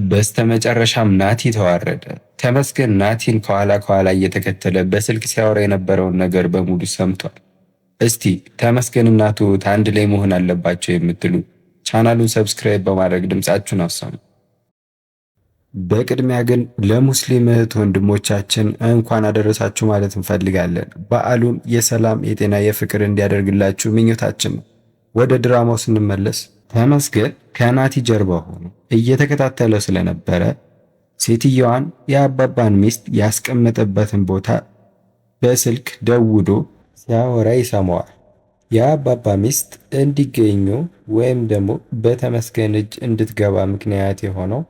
በስተመጨረሻም ናቲ ተዋረደ። ተመስገን ናቲን ከኋላ ከኋላ እየተከተለ በስልክ ሲያወራ የነበረውን ነገር በሙሉ ሰምቷል። እስቲ ተመስገንና ትሁት አንድ ላይ መሆን አለባቸው የምትሉ ቻናሉን ሰብስክራይብ በማድረግ ድምጻችሁን አሰሙ። በቅድሚያ ግን ለሙስሊም እህት ወንድሞቻችን እንኳን አደረሳችሁ ማለት እንፈልጋለን። በዓሉን የሰላም የጤና የፍቅር እንዲያደርግላችሁ ምኞታችን ነው። ወደ ድራማው ስንመለስ ተመስገን ከናቲ ጀርባ ሆኖ እየተከታተለው ስለነበረ ሴትየዋን የአባባን ሚስት ያስቀመጠበትን ቦታ በስልክ ደውሎ ሲያወራ ይሰማዋል። የአባባ ሚስት እንዲገኙ ወይም ደግሞ በተመስገን እጅ እንድትገባ ምክንያት የሆነው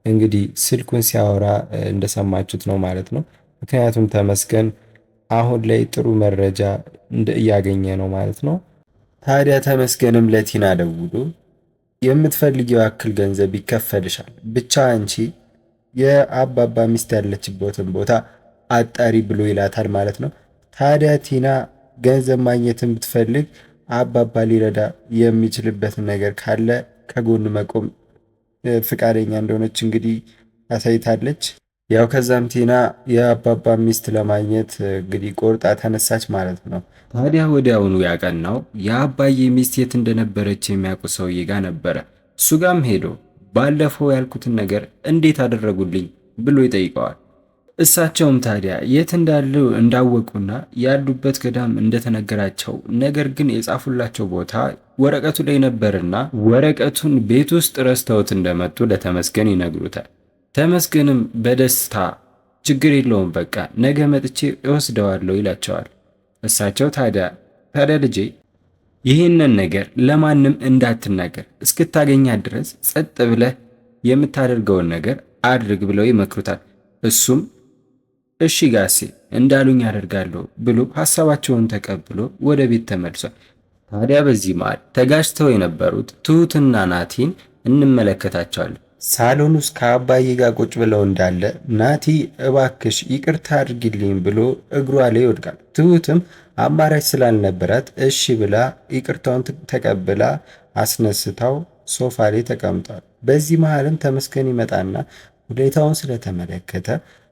እንግዲህ ስልኩን ሲያወራ እንደሰማችሁት ነው ማለት ነው። ምክንያቱም ተመስገን አሁን ላይ ጥሩ መረጃ እያገኘ ነው ማለት ነው። ታዲያ ተመስገንም ለቲና ደውሎ የምትፈልጊው ያክል ገንዘብ ይከፈልሻል፣ ብቻ አንቺ የአባባ ሚስት ያለችበትን ቦታ አጣሪ ብሎ ይላታል ማለት ነው። ታዲያ ቲና ገንዘብ ማግኘትን ብትፈልግ አባባ ሊረዳ የሚችልበትን ነገር ካለ ከጎን መቆም ፍቃደኛ እንደሆነች እንግዲህ አሳይታለች። ያው ከዛም ቲና የአባባ ሚስት ለማግኘት እንግዲህ ቆርጣ ተነሳች ማለት ነው። ታዲያ ወዲያውኑ ያቀናው የአባዬ ሚስት የት እንደነበረች የሚያውቁ ሰውዬ ጋር ነበረ። እሱ ጋም ሄዶ ባለፈው ያልኩትን ነገር እንዴት አደረጉልኝ ብሎ ይጠይቀዋል። እሳቸውም ታዲያ የት እንዳሉ እንዳወቁና ያሉበት ገዳም እንደተነገራቸው ነገር ግን የጻፉላቸው ቦታ ወረቀቱ ላይ ነበርና ወረቀቱን ቤት ውስጥ ረስተውት እንደመጡ ለተመስገን ይነግሩታል። ተመስገንም በደስታ ችግር የለውም በቃ ነገ መጥቼ እወስደዋለሁ ይላቸዋል። እሳቸው ታዲያ ልጄ ይህንን ነገር ለማንም እንዳትናገር እስክታገኛት ድረስ ጸጥ ብለህ የምታደርገውን ነገር አድርግ ብለው ይመክሩታል። እሱም እሺ ጋሴ እንዳሉኝ አደርጋለሁ ብሎ ሐሳባቸውን ተቀብሎ ወደ ቤት ተመልሷል። ታዲያ በዚህ መሃል ተጋጭተው የነበሩት ትሁትና ናቲን እንመለከታቸዋለን። ሳሎን ውስጥ ከአባዬ ጋር ቁጭ ብለው እንዳለ ናቲ እባክሽ ይቅርታ አድርጊልኝ ብሎ እግሯ ላይ ይወድቃል። ትሁትም አማራጭ ስላልነበራት እሺ ብላ ይቅርታውን ተቀብላ አስነስታው ሶፋ ላይ ተቀምጧል። በዚህ መሃልም ተመስገን ይመጣና ሁኔታውን ስለተመለከተ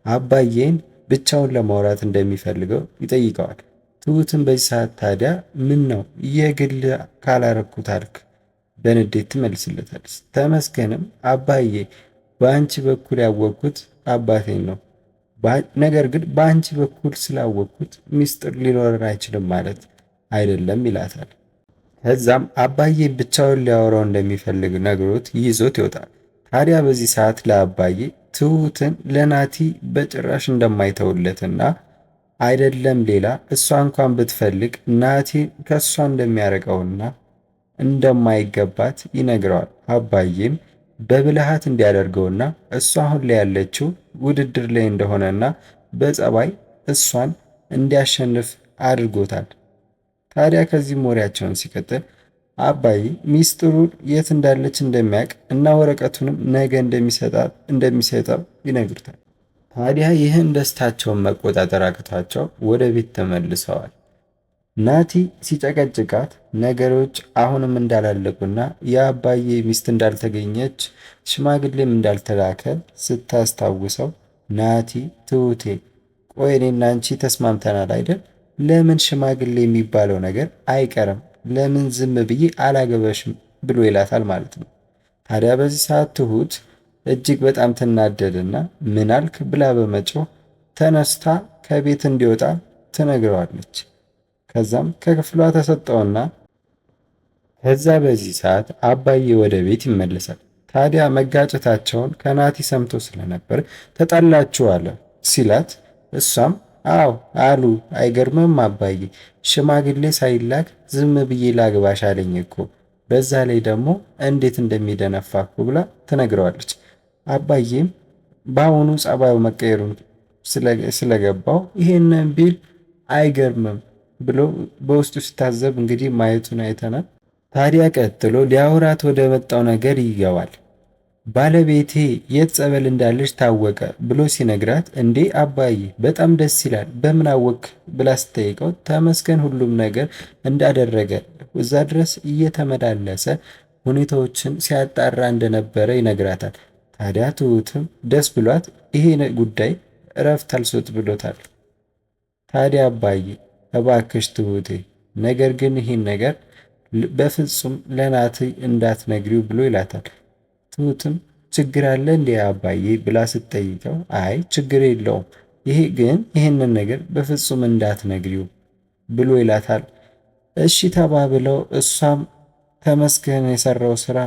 አባዬን ብቻውን ለማውራት እንደሚፈልገው ይጠይቀዋል። ትሁትም በዚህ ሰዓት ታዲያ ምን ነው የግል ካላረኩት አልክ በንዴት ትመልስለታለች። ተመስገንም አባዬ በአንቺ በኩል ያወቅኩት አባቴን ነው፣ ነገር ግን በአንቺ በኩል ስላወቅኩት ሚስጥር ሊኖረን አይችልም ማለት አይደለም ይላታል። ከዛም አባዬ ብቻውን ሊያወራው እንደሚፈልግ ነግሮት ይዞት ይወጣል። ታዲያ በዚህ ሰዓት ለአባዬ ትሁትን ለናቲ በጭራሽ እንደማይተውለትና አይደለም ሌላ እሷ እንኳን ብትፈልግ ናቲ ከእሷ እንደሚያርቀውና እንደማይገባት ይነግረዋል። አባዬም በብልሃት እንዲያደርገውና እሷ አሁን ላይ ያለችው ውድድር ላይ እንደሆነና በጸባይ እሷን እንዲያሸንፍ አድርጎታል። ታዲያ ከዚህም ወሬያቸውን ሲቀጥል አባዬ ሚስጥሩን የት እንዳለች እንደሚያውቅ እና ወረቀቱንም ነገ እንደሚሰጠው ይነግሩታል። ታዲያ ይህን ደስታቸውን መቆጣጠር አቅቷቸው ወደ ቤት ተመልሰዋል። ናቲ ሲጨቀጭቃት ነገሮች አሁንም እንዳላለቁና የአባዬ ሚስት እንዳልተገኘች ሽማግሌም እንዳልተላከ ስታስታውሰው ናቲ ትሁቴ ቆይ እኔና አንቺ ተስማምተናል አይደል? ለምን ሽማግሌ የሚባለው ነገር አይቀርም? ለምን ዝም ብዬ አላገበሽም ብሎ ይላታል ማለት ነው። ታዲያ በዚህ ሰዓት ትሁት እጅግ በጣም ትናደድና ምን አልክ ብላ በመጮህ ተነስታ ከቤት እንዲወጣ ትነግረዋለች። ከዛም ከክፍሏ ተሰጠውና ከዛ በዚህ ሰዓት አባዬ ወደ ቤት ይመለሳል። ታዲያ መጋጨታቸውን ከናቲ ሰምቶ ስለነበር ተጣላችሁ አለ ሲላት እሷም አዎ አሉ አይገርምም አባዬ ሽማግሌ ሳይላክ ዝም ብዬ ላግባሽ አለኝ እኮ በዛ ላይ ደግሞ እንዴት እንደሚደነፋ እኮ ብላ ትነግረዋለች። አባዬም በአሁኑ ጸባዩ መቀየሩን ስለገባው ይሄንን ቢል አይገርምም ብሎ በውስጡ ሲታዘብ እንግዲህ ማየቱን አይተናል። ታዲያ ቀጥሎ ሊያወራት ወደ መጣው ነገር ይገባል። ባለቤቴ የት ጸበል እንዳለች ታወቀ ብሎ ሲነግራት እንዴ አባዬ በጣም ደስ ይላል በምን አወቅ ብላ ስትጠይቀው ተመስገን ሁሉም ነገር እንዳደረገ እዛ ድረስ እየተመላለሰ ሁኔታዎችን ሲያጣራ እንደነበረ ይነግራታል። ታዲያ ትሁትም ደስ ብሏት ይሄ ጉዳይ እረፍት አልሰጥ ብሎታል። ታዲያ አባዬ እባክሽ ትሁቴ፣ ነገር ግን ይህን ነገር በፍጹም ለናቲ እንዳትነግሪው ብሎ ይላታል። ትሁትም ችግር አለ እንዴ አባዬ ብላ ስትጠይቀው አይ ችግር የለውም፣ ይሄ ግን ይህንን ነገር በፍጹም እንዳትነግሪው ብሎ ይላታል። እሺ ተባብለው እሷም ተመስገን የሰራው ስራ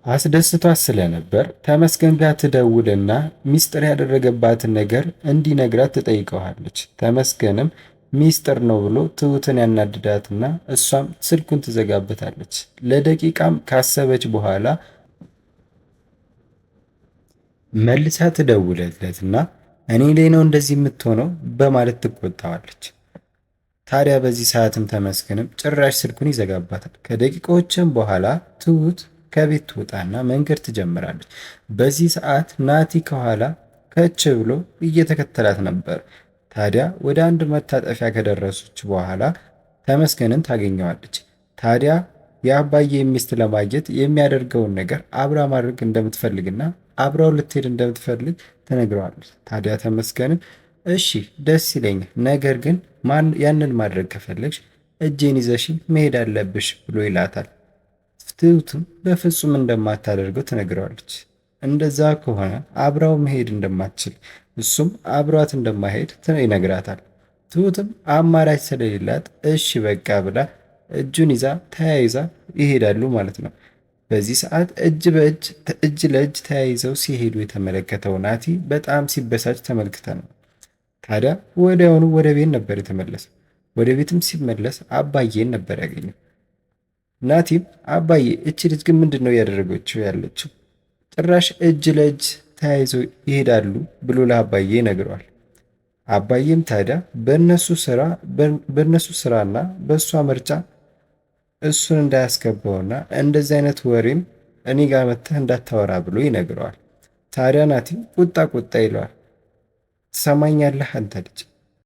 አስደስቷት ስለነበር ተመስገን ጋር ትደውልና ሚስጥር ያደረገባትን ነገር እንዲነግራት ትጠይቀዋለች። ተመስገንም ሚስጥር ነው ብሎ ትሁትን ያናድዳትና እሷም ስልኩን ትዘጋበታለች። ለደቂቃም ካሰበች በኋላ መልሳ ትደውለለትና እኔ ላይ ነው እንደዚህ የምትሆነው በማለት ትቆጣዋለች። ታዲያ በዚህ ሰዓትም ተመስገንም ጭራሽ ስልኩን ይዘጋባታል። ከደቂቃዎችም በኋላ ትሁት ከቤት ትወጣና መንገድ ትጀምራለች። በዚህ ሰዓት ናቲ ከኋላ ከች ብሎ እየተከተላት ነበር። ታዲያ ወደ አንድ መታጠፊያ ከደረሰች በኋላ ተመስገንን ታገኘዋለች። ታዲያ የአባዬ ሚስት ለማግኘት የሚያደርገውን ነገር አብራ ማድረግ እንደምትፈልግና አብራው ልትሄድ እንደምትፈልግ ትነግረዋለች። ታዲያ ተመስገንን እሺ ደስ ይለኛል፣ ነገር ግን ያንን ማድረግ ከፈለግሽ እጄን ይዘሽኝ መሄድ አለብሽ ብሎ ይላታል። ትሁትም በፍጹም እንደማታደርገው ትነግረዋለች። እንደዛ ከሆነ አብራው መሄድ እንደማትችል እሱም አብሯት እንደማይሄድ ይነግራታል። ትሁትም አማራጭ ስለሌላት እሺ በቃ ብላ እጁን ይዛ ተያይዛ ይሄዳሉ ማለት ነው። በዚህ ሰዓት እጅ ለእጅ ተያይዘው ሲሄዱ የተመለከተው ናቲ በጣም ሲበሳጭ ተመልክተ ነው። ታዲያ ወዲያውኑ ወደ ቤት ነበር የተመለሰው። ወደ ቤትም ሲመለስ አባዬን ነበር ያገኘው። ናቲም አባዬ እቺ ልጅ ግን ምንድን ነው እያደረገችው ያለችው? ጭራሽ እጅ ለእጅ ተያይዘው ይሄዳሉ ብሎ ለአባዬ ይነግረዋል። አባዬም ታዲያ በእነሱ ስራና በእሷ ምርጫ እሱን እንዳያስገባውና እንደዚህ አይነት ወሬም እኔ ጋር መጥተህ እንዳታወራ ብሎ ይነግረዋል። ታዲያ ናቲም ቁጣ ይለዋል። ትሰማኛለህ አንተ ልጅ፣